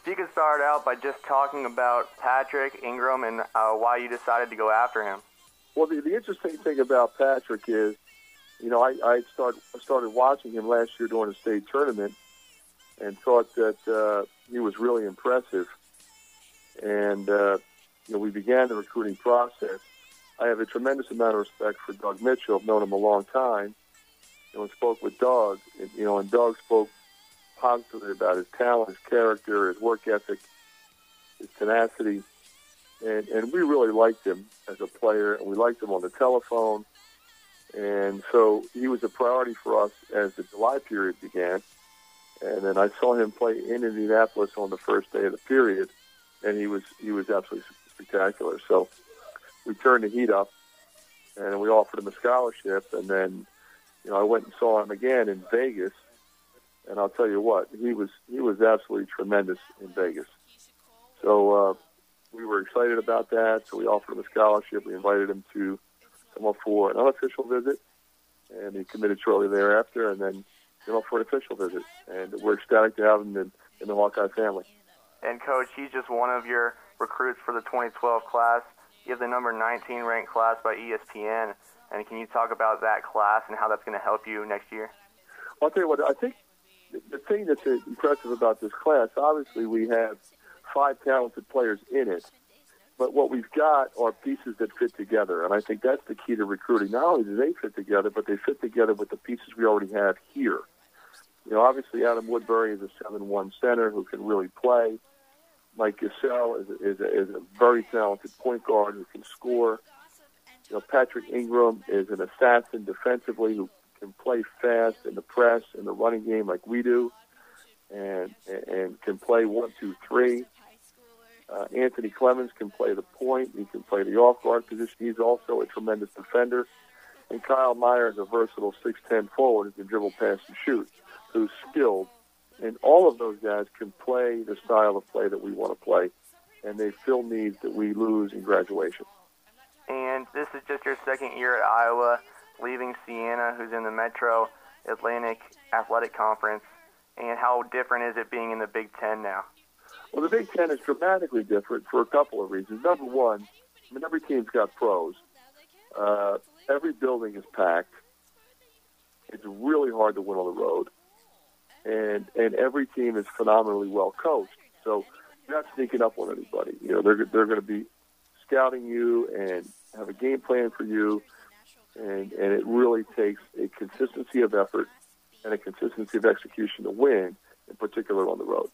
If you could start out by just talking about Patrick Ingram and why you decided to go after him. Well, the interesting thing about Patrick is, I started watching him last year during the state tournament and thought that he was really impressive. And, we began the recruiting process. I have a tremendous amount of respect for Doug Mitchell. I've known him a long time. And spoke with Doug, and Doug spoke positively about his talent, his character, his work ethic, his tenacity. And we really liked him as a player, and we liked him on the telephone. And so he was a priority for us as the July period began. And then I saw him play in Indianapolis on the first day of the period, and he was absolutely spectacular. So we turned the heat up, and we offered him a scholarship. And then, I went and saw him again in Vegas, and I'll tell you what, he was absolutely tremendous in Vegas. So we were excited about that. So we offered him a scholarship. We invited him to come up for an unofficial visit, and he committed shortly thereafter, and then came up for an official visit. And we're ecstatic to have him in the Hawkeye family. And, Coach, he's just one of your recruits for the 2012 class. You have the number 19 ranked class by ESPN. And can you talk about that class and how that's going to help you next year? Well, I'll tell you what, I think the thing that's impressive about this class, obviously we have 5 talented players in it, but what we've got are pieces that fit together, and I think that's the key to recruiting. Not only do they fit together, but they fit together with the pieces we already have here. Obviously Adam Woodbury is a 7-1 center who can really play. Mike Gassell is a very talented point guard who can score. Patrick Ingram is an assassin defensively who can play fast in the press, in the running game like we do, and can play 1, 2, 3. Anthony Clemens can play the point. He can play the off-guard position. He's also a tremendous defender. And Kyle Meyer is a versatile 6'10 forward who can dribble, pass, and shoot, who's skilled. And all of those guys can play the style of play that we want to play, and they fill needs that we lose in graduation. And this is just your second year at Iowa, leaving Siena, who's in the Metro Atlantic Athletic Conference. And how different is it being in the Big Ten now? Well, the Big Ten is dramatically different for a couple of reasons. Number one, every team's got pros. Every building is packed. It's really hard to win on the road. And every team is phenomenally well coached. So you're not sneaking up on anybody. They're going to be scouting you and have a game plan for you. And it really takes a consistency of effort and a consistency of execution to win, in particular on the road.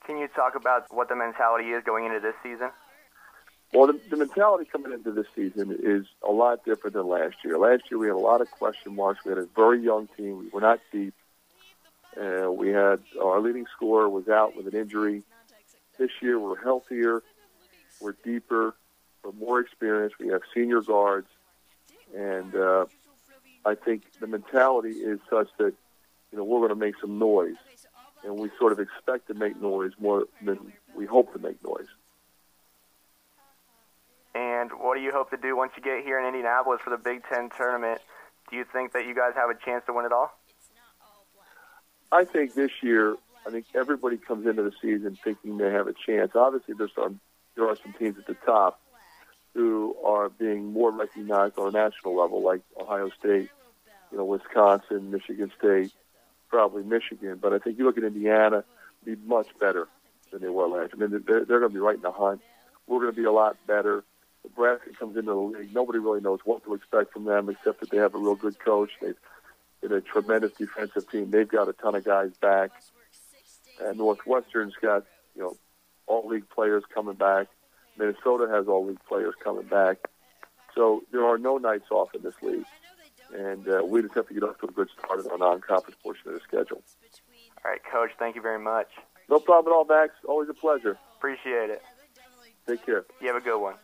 Can you talk about what the mentality is going into this season? Well, the mentality coming into this season is a lot different than last year. Last year we had a lot of question marks. We had a very young team. We were not deep. We had our leading scorer was out with an injury. This year we're healthier, we're deeper, we're more experienced. We have senior guards, and I think the mentality is such that we're going to make some noise, and we sort of expect to make noise more than we hope to make noise. And what do you hope to do once you get here in Indianapolis for the Big Ten tournament? Do you think that you guys have a chance to win it all? I think this year, everybody comes into the season thinking they have a chance. Obviously, there are some teams at the top who are being more recognized on a national level, like Ohio State, Wisconsin, Michigan State, probably Michigan. But I think you look at Indiana, be much better than they were last year. They're going to be right in the hunt. We're going to be a lot better. Nebraska comes into the league. Nobody really knows what to expect from them except that they have a real good coach. They're a tremendous defensive team. They've got a ton of guys back. And Northwestern's got, all-league players coming back. Minnesota has all-league players coming back. So there are no nights off in this league. And we just have to get off to a good start in our non-conference portion of the schedule. All right, Coach, thank you very much. No problem at all, Max. Always a pleasure. Appreciate it. Take care. You have a good one.